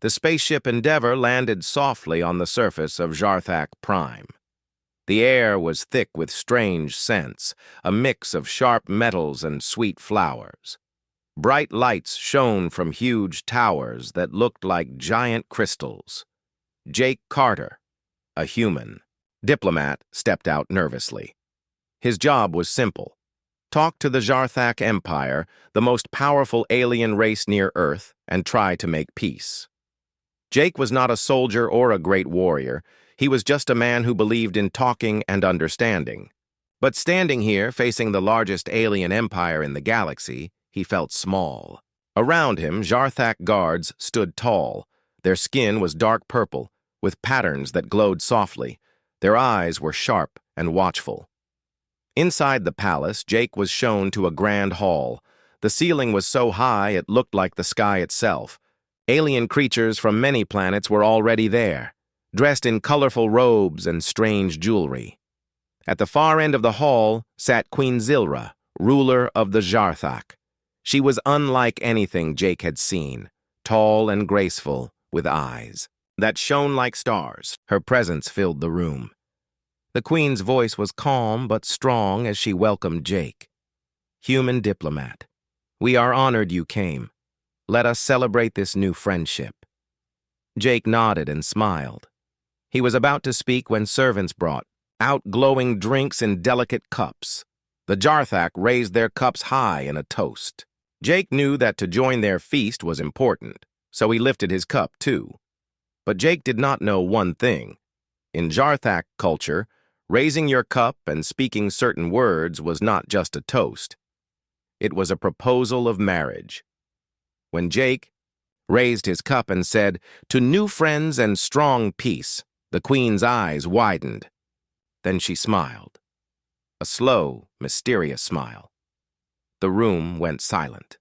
The spaceship Endeavour landed softly on the surface of Jarthak Prime. The air was thick with strange scents, a mix of sharp metals and sweet flowers. Bright lights shone from huge towers that looked like giant crystals. Jake Carter, a human diplomat, stepped out nervously. His job was simple: talk to the Jarthak Empire, the most powerful alien race near Earth, and try to make peace. Jake was not a soldier or a great warrior. He was just a man who believed in talking and understanding. But standing here, facing the largest alien empire in the galaxy, he felt small. Around him, Jarthak guards stood tall. Their skin was dark purple, with patterns that glowed softly. Their eyes were sharp and watchful. Inside the palace, Jake was shown to a grand hall. The ceiling was so high it looked like the sky itself. Alien creatures from many planets were already there, dressed in colorful robes and strange jewelry. At the far end of the hall sat Queen Zilra, ruler of the Jarthak. She was unlike anything Jake had seen, tall and graceful, with eyes that shone like stars. Her presence filled the room. The Queen's voice was calm but strong as she welcomed Jake. "Human diplomat, we are honored you came. Let us celebrate this new friendship." Jake nodded and smiled. He was about to speak when servants brought out glowing drinks in delicate cups. The Jarthak raised their cups high in a toast. Jake knew that to join their feast was important, so he lifted his cup too. But Jake did not know one thing. In Jarthak culture, raising your cup and speaking certain words was not just a toast. It was a proposal of marriage. When Jake raised his cup and said, "To new friends and strong peace," the Queen's eyes widened. Then she smiled. A slow, mysterious smile. The room went silent.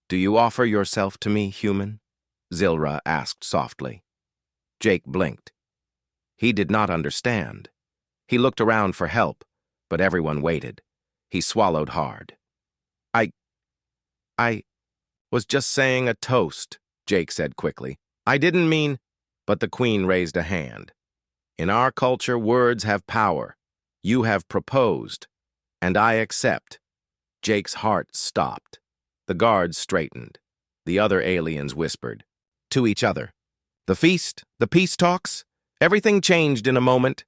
"Do you offer yourself to me, human?" Zilra asked softly. Jake blinked. He did not understand. He looked around for help, but everyone waited. He swallowed hard. I was just saying a toast," Jake said quickly. "I didn't mean—" But the Queen raised a hand. "In our culture, words have power. You have proposed, and I accept." Jake's heart stopped. The guards straightened. The other aliens whispered to each other. The feast, the peace talks, everything changed in a moment.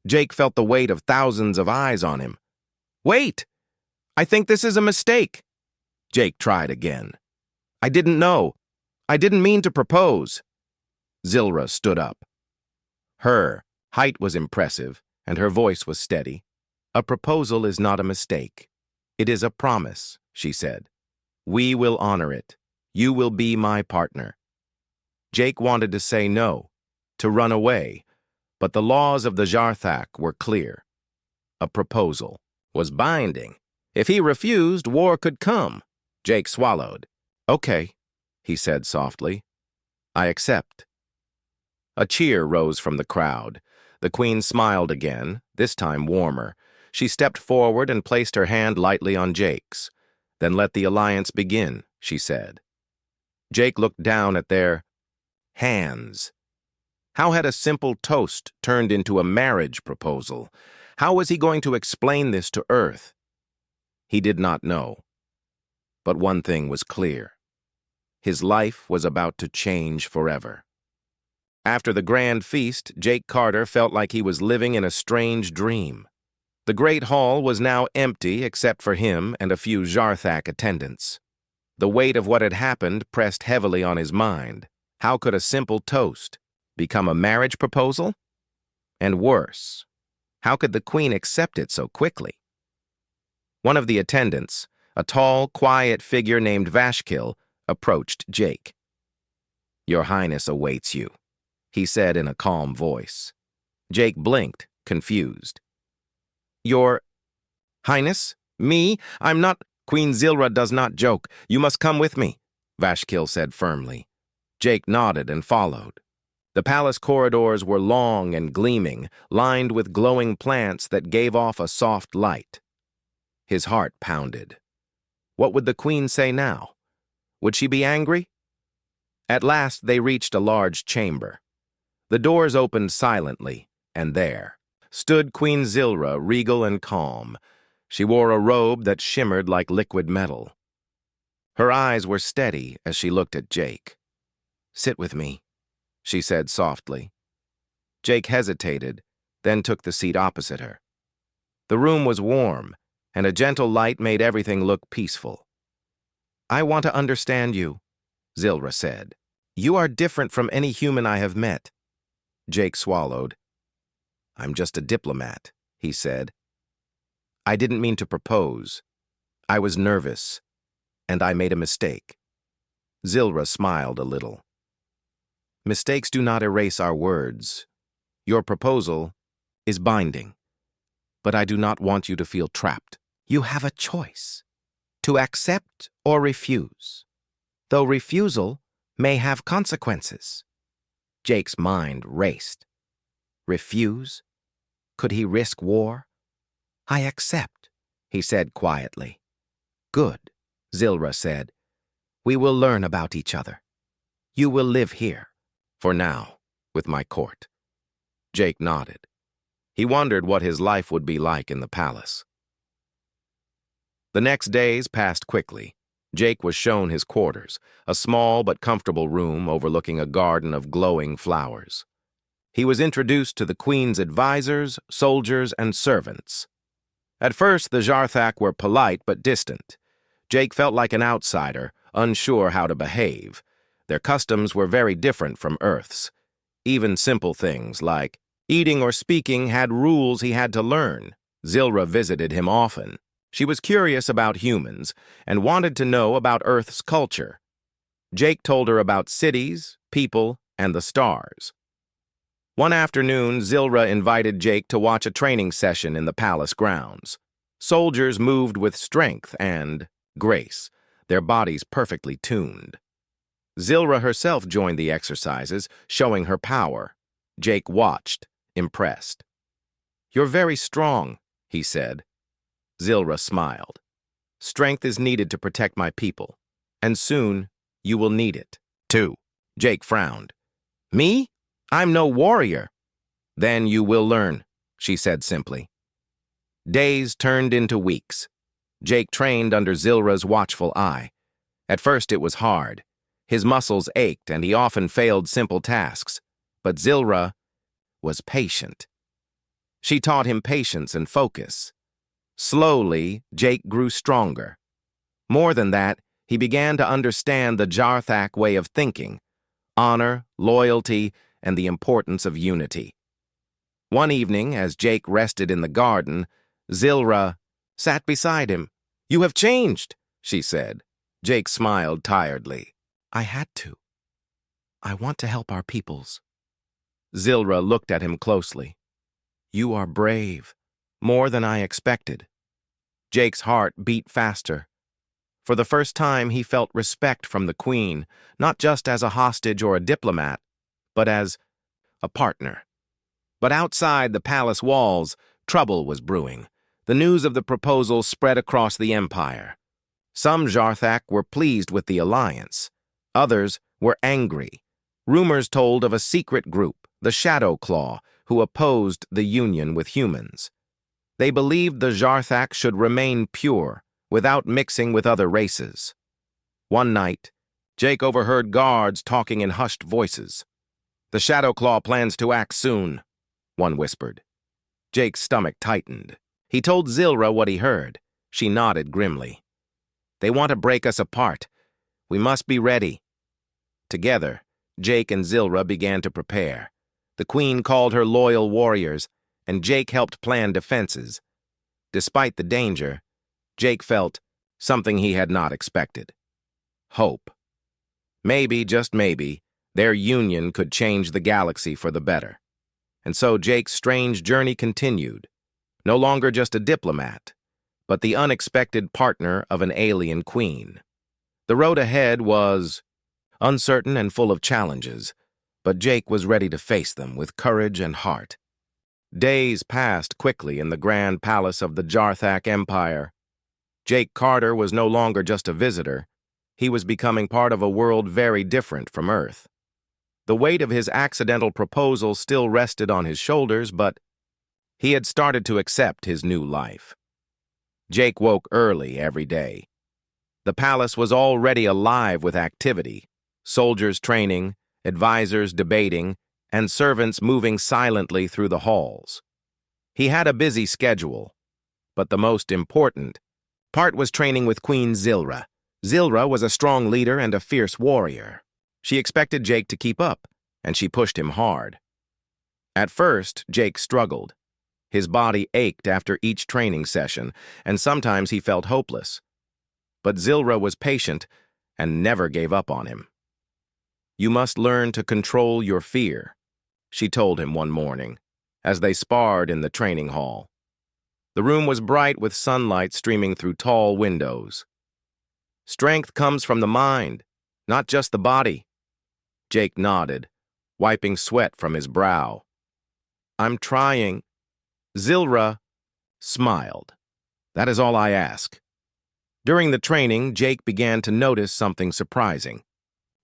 Jake felt the weight of thousands of eyes on him. "Wait! I think this is a mistake." Jake tried again. "I didn't know. I didn't mean to propose." Zilra stood up. Her height was impressive, and her voice was steady. "A proposal is not a mistake. It is a promise," she said. "We will honor it. You will be my partner." Jake wanted to say no, to run away, but the laws of the Jarthak were clear. A proposal was binding. If he refused, war could come. Jake swallowed. "Okay," he said softly. "I accept." A cheer rose from the crowd. The Queen smiled again, this time warmer. She stepped forward and placed her hand lightly on Jake's. "Then let the alliance begin," she said. Jake looked down at their hands. How had a simple toast turned into a marriage proposal? How was he going to explain this to Earth? He did not know. But one thing was clear. His life was about to change forever. After the grand feast, Jake Carter felt like he was living in a strange dream. The great hall was now empty except for him and a few Jarthak attendants. The weight of what had happened pressed heavily on his mind. How could a simple toast become a marriage proposal? And worse, how could the Queen accept it so quickly? One of the attendants, a tall, quiet figure named Vashkil, approached Jake. "Your Highness awaits you," he said in a calm voice. Jake blinked, confused. "Your Highness? Me? I'm not—" "Queen Zilra does not joke. You must come with me," Vashkil said firmly. Jake nodded and followed. The palace corridors were long and gleaming, lined with glowing plants that gave off a soft light. His heart pounded. What would the Queen say now? Would she be angry? At last they reached a large chamber. The doors opened silently, and there stood Queen Zilra, regal and calm. She wore a robe that shimmered like liquid metal. Her eyes were steady as she looked at Jake. "Sit with me," she said softly. Jake hesitated, then took the seat opposite her. The room was warm, and a gentle light made everything look peaceful. "I want to understand you," Zilra said. "You are different from any human I have met." Jake swallowed. "I'm just a diplomat," he said. "I didn't mean to propose. I was nervous, and I made a mistake." Zilra smiled a little. "Mistakes do not erase our words. Your proposal is binding, but I do not want you to feel trapped. You have a choice, to accept or refuse, though refusal may have consequences." Jake's mind raced. Refuse? Could he risk war? "I accept," he said quietly. "Good," Zilra said. "We will learn about each other. You will live here, for now, with my court." Jake nodded. He wondered what his life would be like in the palace. The next days passed quickly. Jake was shown his quarters, a small but comfortable room overlooking a garden of glowing flowers. He was introduced to the Queen's advisors, soldiers, and servants. At first, the Jarthak were polite but distant. Jake felt like an outsider, unsure how to behave. Their customs were very different from Earth's. Even simple things like eating or speaking had rules he had to learn. Zilra visited him often. She was curious about humans and wanted to know about Earth's culture. Jake told her about cities, people, and the stars. One afternoon, Zilra invited Jake to watch a training session in the palace grounds. Soldiers moved with strength and grace, their bodies perfectly tuned. Zilra herself joined the exercises, showing her power. Jake watched, impressed. "You're very strong," he said. Zilra smiled. "Strength is needed to protect my people, and soon you will need it, too." Jake frowned. "Me? I'm no warrior." "Then you will learn," she said simply. Days turned into weeks. Jake trained under Zilra's watchful eye. At first it was hard. His muscles ached and he often failed simple tasks. But Zilra was patient. She taught him patience and focus. Slowly, Jake grew stronger. More than that, he began to understand the Jarthak way of thinking: honor, loyalty, and the importance of unity. One evening, as Jake rested in the garden, Zilra sat beside him. "You have changed," she said. Jake smiled tiredly. "I had to. I want to help our peoples." Zilra looked at him closely. "You are brave, more than I expected." Jake's heart beat faster. For the first time, he felt respect from the Queen, not just as a hostage or a diplomat, but as a partner. But outside the palace walls, trouble was brewing. The news of the proposal spread across the empire. Some Jarthak were pleased with the alliance. Others were angry. Rumors told of a secret group, the Shadow Claw, who opposed the union with humans. They believed the Jarthak should remain pure, without mixing with other races. One night, Jake overheard guards talking in hushed voices. "The Shadow Claw plans to act soon," one whispered. Jake's stomach tightened. He told Zilra what he heard. She nodded grimly. "They want to break us apart. We must be ready." Together, Jake and Zilra began to prepare. The Queen called her loyal warriors, and Jake helped plan defenses. Despite the danger, Jake felt something he had not expected: hope. Maybe, just maybe, their union could change the galaxy for the better. And so Jake's strange journey continued, no longer just a diplomat, but the unexpected partner of an alien queen. The road ahead was uncertain and full of challenges, but Jake was ready to face them with courage and heart. Days passed quickly in the grand palace of the Jarthak Empire. Jake Carter was no longer just a visitor. he was becoming part of a world very different from Earth. The weight of his accidental proposal still rested on his shoulders, but he had started to accept his new life. Jake woke early every day. The palace was already alive with activity, soldiers training, advisors debating, and servants moving silently through the halls. He had a busy schedule, but the most important part was training with Queen Zilra. Zilra was a strong leader and a fierce warrior. She expected Jake to keep up, and she pushed him hard. At first, Jake struggled. His body ached after each training session, and sometimes he felt hopeless. But Zilra was patient and never gave up on him. "You must learn to control your fear," she told him one morning, as they sparred in the training hall. The room was bright with sunlight streaming through tall windows. "Strength comes from the mind, not just the body." Jake nodded, wiping sweat from his brow. "I'm trying." Zilra smiled. "That is all I ask." During the training, Jake began to notice something surprising.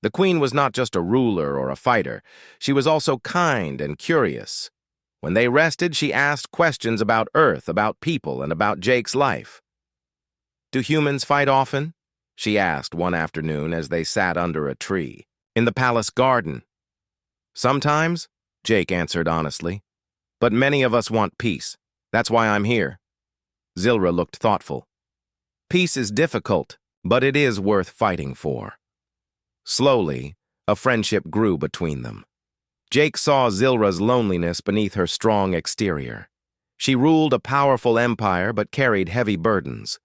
The queen was not just a ruler or a fighter. She was also kind and curious. When they rested, she asked questions about Earth, about people, and about Jake's life. "Do humans fight often?" she asked one afternoon as they sat under a tree in the palace garden. "Sometimes," Jake answered honestly. "But many of us want peace. That's why I'm here." Zilra looked thoughtful. "Peace is difficult, but it is worth fighting for." Slowly, a friendship grew between them. Jake saw Zilra's loneliness beneath her strong exterior. She ruled a powerful empire but carried heavy burdens.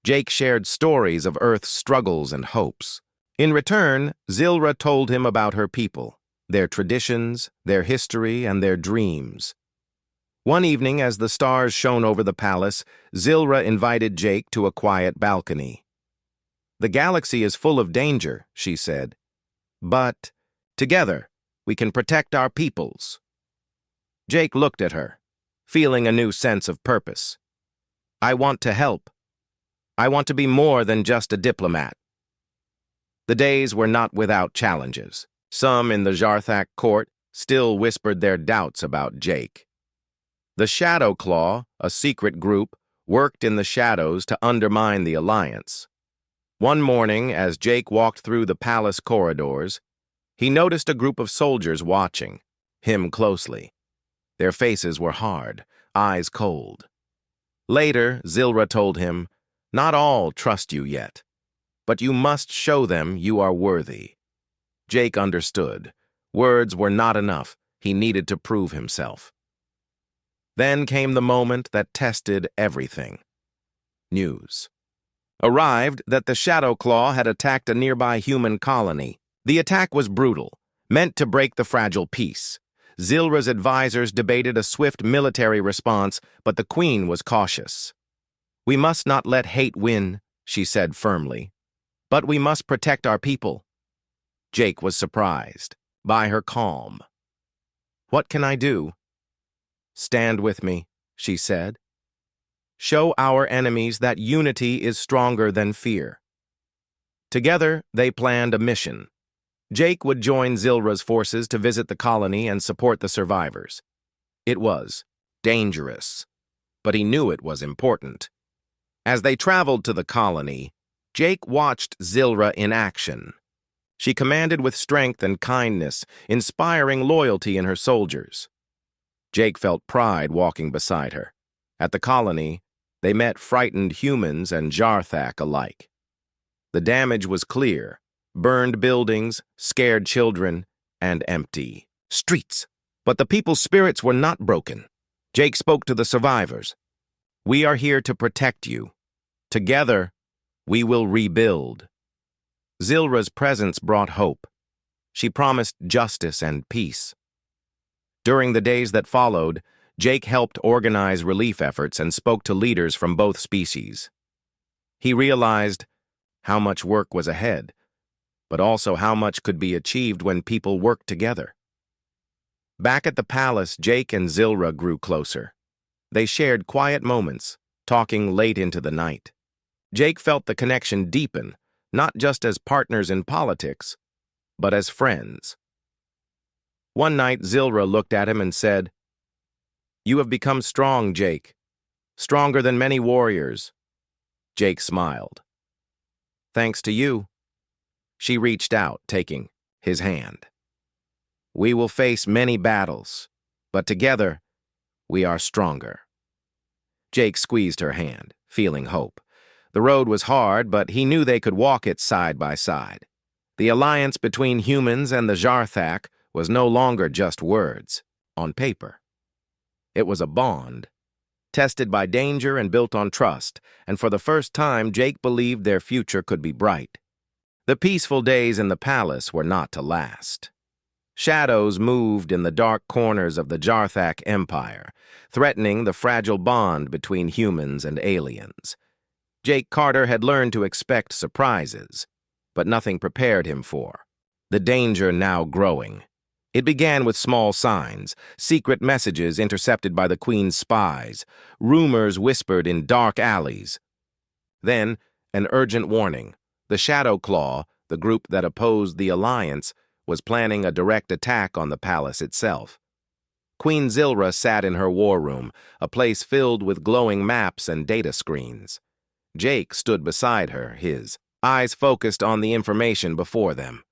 Jake shared stories of Earth's struggles and hopes. In return, Zilra told him about her people, their traditions, their history, and their dreams. One evening, as the stars shone over the palace, Zilra invited Jake to a quiet balcony. "The galaxy is full of danger," she said, "but together we can protect our peoples." Jake looked at her, feeling a new sense of purpose. "I want to help. I want to be more than just a diplomat." The days were not without challenges. Some in the Jarthak court still whispered their doubts about Jake. The Shadow Claw, a secret group, worked in the shadows to undermine the alliance. One morning, as Jake walked through the palace corridors, he noticed a group of soldiers watching him closely. Their faces were hard, eyes cold. Later, Zilra told him, "Not all trust you yet, but you must show them you are worthy." Jake understood. Words were not enough. He needed to prove himself. Then came the moment that tested everything. News arrived that the Shadow Claw had attacked a nearby human colony. The attack was brutal, meant to break the fragile peace. Zilra's advisors debated a swift military response, but the queen was cautious. "We must not let hate win," she said firmly. "But we must protect our people." Jake was surprised by her calm. "What can I do?" "Stand with me," she said. "Show our enemies that unity is stronger than fear." Together, they planned a mission. Jake would join Zilra's forces to visit the colony and support the survivors. It was dangerous, but he knew it was important. As they traveled to the colony, Jake watched Zilra in action. She commanded with strength and kindness, inspiring loyalty in her soldiers. Jake felt pride walking beside her. At the colony, they met frightened humans and Jarthak alike. The damage was clear: burned buildings, scared children, and empty streets. But the people's spirits were not broken. Jake spoke to the survivors. "We are here to protect you. Together, we will rebuild." Zilra's presence brought hope. She promised justice and peace. During the days that followed, Jake helped organize relief efforts and spoke to leaders from both species. He realized how much work was ahead, but also how much could be achieved when people worked together. Back at the palace, Jake and Zilra grew closer. They shared quiet moments, talking late into the night. Jake felt the connection deepen, not just as partners in politics, but as friends. One night, Zilra looked at him and said, "You have become strong, Jake. Stronger than many warriors." Jake smiled. "Thanks to you." She reached out, taking his hand. "We will face many battles, but together, we are stronger." Jake squeezed her hand, feeling hope. The road was hard, but he knew they could walk it side by side. The alliance between humans and the Jarthak was no longer just words on paper. It was a bond, tested by danger and built on trust, and for the first time, Jake believed their future could be bright. The peaceful days in the palace were not to last. Shadows moved in the dark corners of the Jarthak Empire, threatening the fragile bond between humans and aliens. Jake Carter had learned to expect surprises, but nothing prepared him for the danger now growing. It began with small signs, secret messages intercepted by the Queen's spies, rumors whispered in dark alleys. Then, an urgent warning. The Shadow Claw, the group that opposed the alliance, was planning a direct attack on the palace itself. Queen Zilra sat in her war room, a place filled with glowing maps and data screens. Jake stood beside her, his eyes focused on the information before them.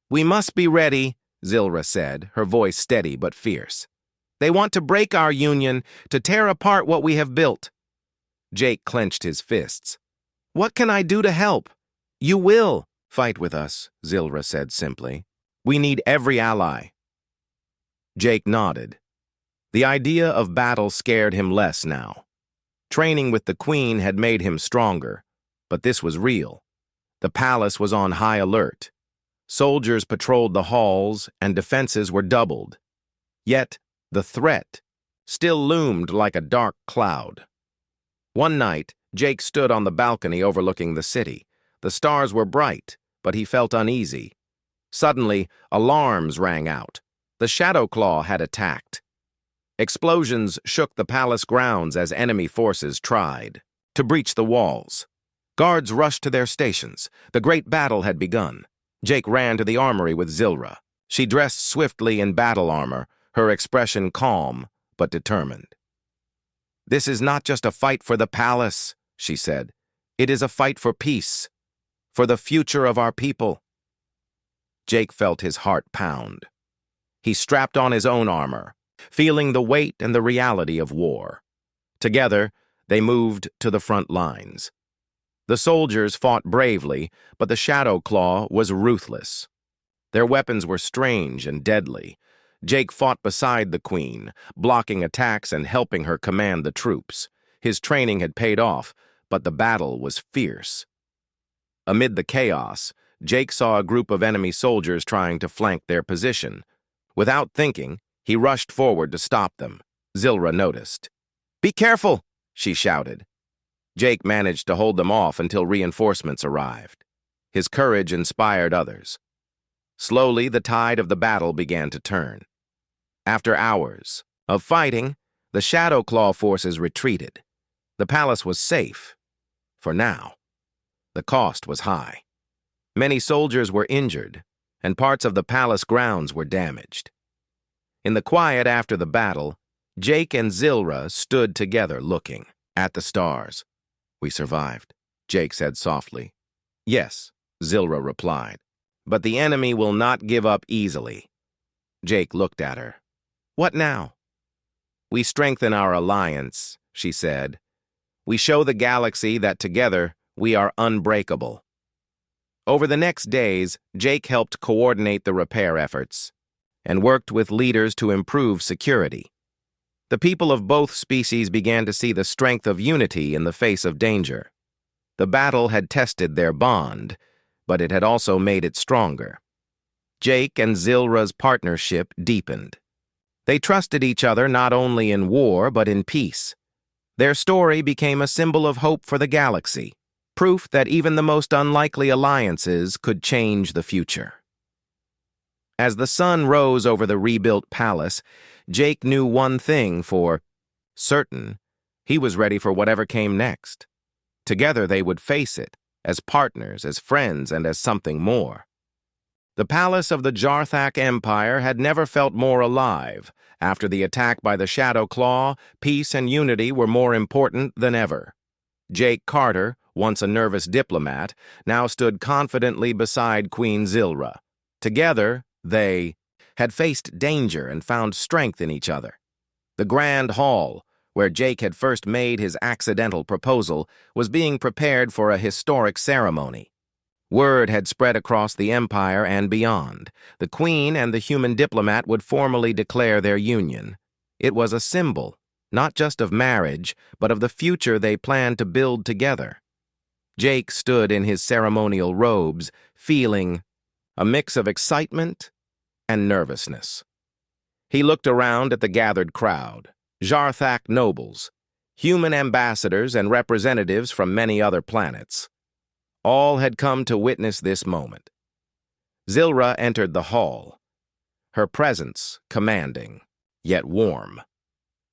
"We must be ready," Zilra said, her voice steady but fierce. "They want to break our union, to tear apart what we have built." Jake clenched his fists. "What can I do to help?" "You will fight with us," Zilra said simply. "We need every ally." Jake nodded. The idea of battle scared him less now. Training with the Queen had made him stronger, but this was real. The palace was on high alert. Soldiers patrolled the halls, and defenses were doubled. Yet, the threat still loomed like a dark cloud. One night, Jake stood on the balcony overlooking the city. The stars were bright, but he felt uneasy. Suddenly, alarms rang out. The Shadow Claw had attacked. Explosions shook the palace grounds as enemy forces tried to breach the walls. Guards rushed to their stations. The great battle had begun. Jake ran to the armory with Zilra. She dressed swiftly in battle armor, her expression calm but determined. "This is not just a fight for the palace," she said. "It is a fight for peace, for the future of our people." Jake felt his heart pound. He strapped on his own armor, feeling the weight and the reality of war. Together, they moved to the front lines. The soldiers fought bravely, but the Shadow Claw was ruthless. Their weapons were strange and deadly. Jake fought beside the Queen, blocking attacks and helping her command the troops. His training had paid off, but the battle was fierce. Amid the chaos, Jake saw a group of enemy soldiers trying to flank their position. Without thinking, he rushed forward to stop them. Zilra noticed. "Be careful!" she shouted. Jake managed to hold them off until reinforcements arrived. His courage inspired others. Slowly, the tide of the battle began to turn. After hours of fighting, the Shadow Claw forces retreated. The palace was safe, for now. The cost was high. Many soldiers were injured, and parts of the palace grounds were damaged. In the quiet after the battle, Jake and Zilra stood together looking at the stars. "We survived," Jake said softly. "Yes," Zilra replied, "but the enemy will not give up easily." Jake looked at her. "What now?" "We strengthen our alliance," she said. "We show the galaxy that together we are unbreakable." Over the next days, Jake helped coordinate the repair efforts and worked with leaders to improve security. The people of both species began to see the strength of unity in the face of danger. The battle had tested their bond, but it had also made it stronger. Jake and Zilra's partnership deepened. They trusted each other not only in war but in peace. Their story became a symbol of hope for the galaxy, proof that even the most unlikely alliances could change the future. As the sun rose over the rebuilt palace, Jake knew one thing for certain: he was ready for whatever came next. Together they would face it, as partners, as friends, and as something more. The palace of the Jarthak Empire had never felt more alive. After the attack by the Shadow Claw, peace and unity were more important than ever. Jake Carter, once a nervous diplomat, now stood confidently beside Queen Zilra. Together, they had faced danger and found strength in each other. The Grand Hall, where Jake had first made his accidental proposal, was being prepared for a historic ceremony. Word had spread across the empire and beyond. The Queen and the human diplomat would formally declare their union. It was a symbol, not just of marriage, but of the future they planned to build together. Jake stood in his ceremonial robes, feeling a mix of excitement and nervousness. He looked around at the gathered crowd, Jarthak nobles, human ambassadors and representatives from many other planets. All had come to witness this moment. Zilra entered the hall, her presence commanding, yet warm.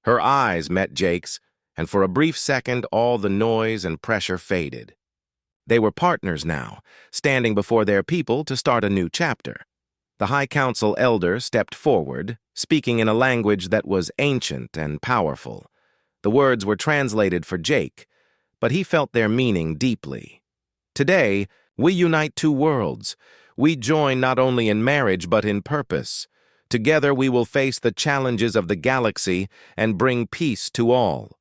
Her eyes met Jake's, and for a brief second all the noise and pressure faded. They were partners now, standing before their people to start a new chapter. The High Council elder stepped forward, speaking in a language that was ancient and powerful. The words were translated for Jake, but he felt their meaning deeply. Today, we unite two worlds. We join not only in marriage but in purpose. Together we will face the challenges of the galaxy and bring peace to all.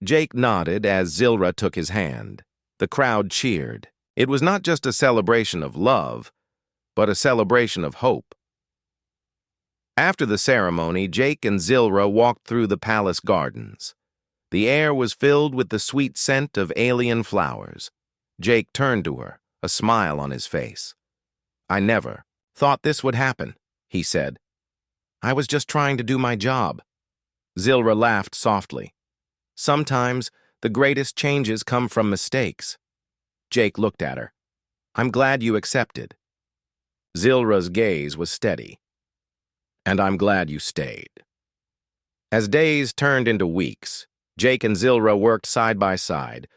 Jake nodded as Zilra took his hand. The crowd cheered. It was not just a celebration of love, but a celebration of hope. After the ceremony, Jake and Zilra walked through the palace gardens. The air was filled with the sweet scent of alien flowers. Jake turned to her, a smile on his face. "I never thought this would happen," he said. "I was just trying to do my job." Zilra laughed softly. "Sometimes the greatest changes come from mistakes." Jake looked at her. "I'm glad you accepted." Zilra's gaze was steady. "And I'm glad you stayed." As days turned into weeks, Jake and Zilra worked side by side.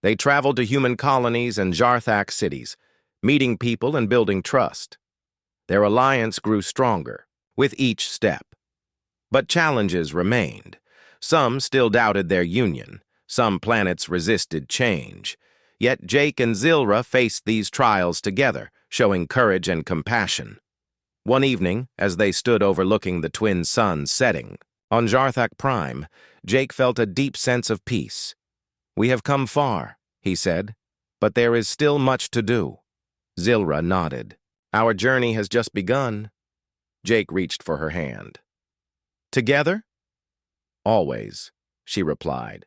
They traveled to human colonies and Jarthak cities, meeting people and building trust. Their alliance grew stronger with each step. But challenges remained. Some still doubted their union. Some planets resisted change. Yet Jake and Zilra faced these trials together, showing courage and compassion. One evening, as they stood overlooking the twin suns setting on Jarthak Prime, Jake felt a deep sense of peace. "We have come far," he said, "but there is still much to do." Zilra nodded. "Our journey has just begun." Jake reached for her hand. "Together?" "Always," she replied.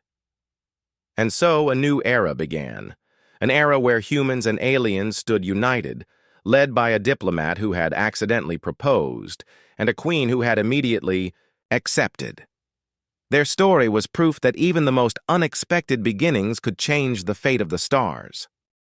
And so a new era began, an era where humans and aliens stood united, led by a diplomat who had accidentally proposed and a queen who had immediately accepted. Their story was proof that even the most unexpected beginnings could change the fate of the stars.